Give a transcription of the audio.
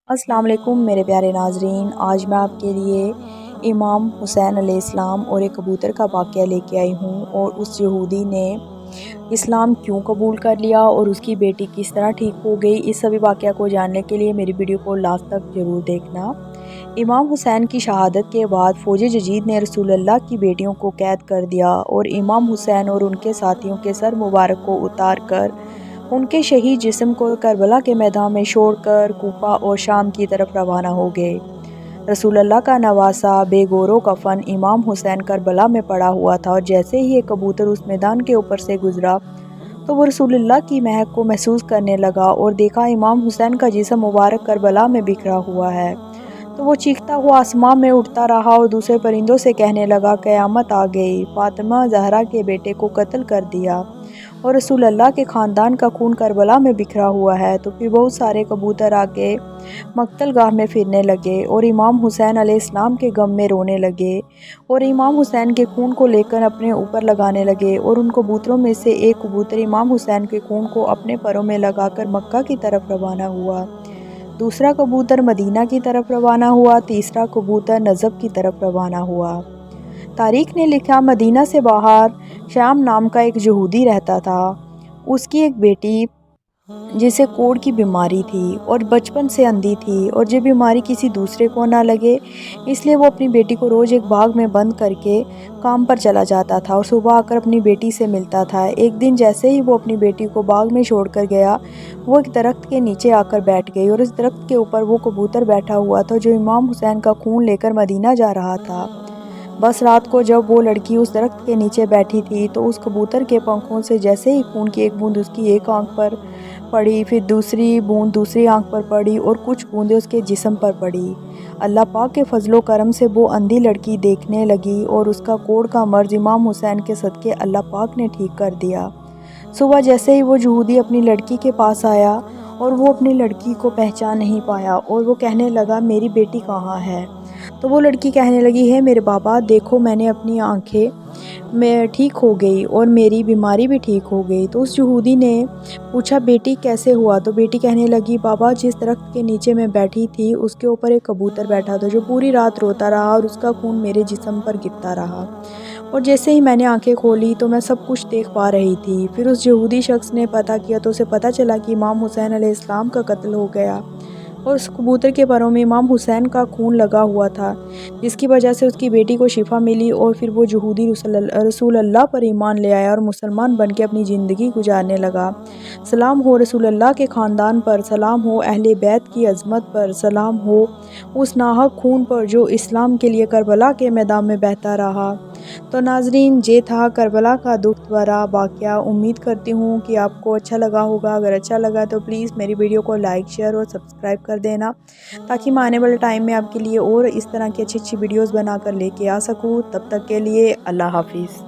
السلام علیکم میرے پیارے ناظرین، آج میں آپ کے لیے امام حسین علیہ السلام اور ایک کبوتر کا واقعہ لے کے آئی ہوں، اور اس یہودی نے اسلام کیوں قبول کر لیا اور اس کی بیٹی کس طرح ٹھیک ہو گئی۔ اس سبھی واقعہ کو جاننے کے لیے میری ویڈیو کو لاسٹ تک ضرور دیکھنا۔ امام حسین کی شہادت کے بعد فوج جدید نے رسول اللہ کی بیٹیوں کو قید کر دیا اور امام حسین اور ان کے ساتھیوں کے سر مبارک کو اتار کر ان کے شہید جسم کو کربلا کے میدان میں چھوڑ کر کوفہ اور شام کی طرف روانہ ہو گئے۔ رسول اللہ کا نواسہ بے گور و کفن امام حسین کربلا میں پڑا ہوا تھا، اور جیسے ہی ایک کبوتر اس میدان کے اوپر سے گزرا تو وہ رسول اللہ کی مہک کو محسوس کرنے لگا اور دیکھا امام حسین کا جسم مبارک کربلا میں بکھرا ہوا ہے، تو وہ چیختا ہوا آسمان میں اٹھتا رہا اور دوسرے پرندوں سے کہنے لگا، قیامت آ گئی، فاطمہ زہرا کے بیٹے کو قتل کر دیا اور رسول اللہ کے خاندان کا خون کربلا میں بکھرا ہوا ہے۔ تو پھر بہت سارے کبوتر آ کے مقتل گاہ میں پھرنے لگے اور امام حسین علیہ السلام کے غم میں رونے لگے اور امام حسین کے خون کو لے کر اپنے اوپر لگانے لگے، اور ان کبوتروں میں سے ایک کبوتر امام حسین کے خون کو اپنے پروں میں لگا کر مکہ کی طرف روانہ ہوا، دوسرا کبوتر مدینہ کی طرف روانہ ہوا، تیسرا کبوتر نجف کی طرف روانہ ہوا۔ تاریخ نے لکھا، مدینہ سے باہر شیام نام کا ایک یہودی رہتا تھا۔ اس کی ایک بیٹی جسے کوڑ کی بیماری تھی اور بچپن سے اندھی تھی، اور یہ بیماری کسی دوسرے کو نہ لگے اس لیے وہ اپنی بیٹی کو روز ایک باغ میں بند کر کے کام پر چلا جاتا تھا اور صبح آ کر اپنی بیٹی سے ملتا تھا۔ ایک دن جیسے ہی وہ اپنی بیٹی کو باغ میں چھوڑ کر گیا، وہ ایک درخت کے نیچے آ کر بیٹھ گئی، اور اس درخت کے اوپر وہ کبوتر بیٹھا ہوا تھا جو امام حسین کا خون لے کر مدینہ جا رہا تھا۔ بس رات کو جب وہ لڑکی اس درخت کے نیچے بیٹھی تھی تو اس کبوتر کے پنکھوں سے جیسے ہی خون کی ایک بوند اس کی ایک آنکھ پر پڑی، پھر دوسری بوند دوسری آنکھ پر پڑی اور کچھ بوندیں اس کے جسم پر پڑی، اللہ پاک کے فضل و کرم سے وہ اندھی لڑکی دیکھنے لگی اور اس کا کوڑ کا مرض امام حسین کے صدقے اللہ پاک نے ٹھیک کر دیا۔ صبح جیسے ہی وہ یہودی اپنی لڑکی کے پاس آیا اور وہ اپنی لڑکی کو پہچان نہیں پایا، اور وہ کہنے لگا، میری بیٹی کہاں ہے؟ تو وہ لڑکی کہنے لگی، ہے میرے بابا، دیکھو میں نے اپنی آنکھیں میں ٹھیک ہو گئی اور میری بیماری بھی ٹھیک ہو گئی۔ تو اس یہودی نے پوچھا، بیٹی کیسے ہوا؟ تو بیٹی کہنے لگی، بابا جس درخت کے نیچے میں بیٹھی تھی اس کے اوپر ایک کبوتر بیٹھا تھا جو پوری رات روتا رہا اور اس کا خون میرے جسم پر گرتا رہا، اور جیسے ہی میں نے آنکھیں کھولی تو میں سب کچھ دیکھ پا رہی تھی۔ پھر اس یہودی شخص نے پتہ کیا تو اسے پتہ چلا کہ امام حسین علیہ السلام کا قتل ہو گیا، اور اس کبوتر کے پروں میں امام حسین کا خون لگا ہوا تھا، جس کی وجہ سے اس کی بیٹی کو شفا ملی، اور پھر وہ یہودی رسول اللہ پر ایمان لے آیا اور مسلمان بن کے اپنی زندگی گزارنے لگا۔ سلام ہو رسول اللہ کے خاندان پر، سلام ہو اہل بیت کی عظمت پر، سلام ہو اس ناحق خون پر جو اسلام کے لیے کربلا کے میدان میں بہتا رہا۔ تو ناظرین، یہ تھا کربلا کا دکھ بھرا واقعہ۔ امید کرتی ہوں کہ آپ کو اچھا لگا ہوگا۔ اگر اچھا لگا تو پلیز میری ویڈیو کو لائک، شیئر اور سبسکرائب کر دینا، تاکہ میں آنے والے ٹائم میں آپ کے لیے اور اس طرح کی اچھی اچھی ویڈیوز بنا کر لے کے آ سکوں۔ تب تک کے لیے اللہ حافظ۔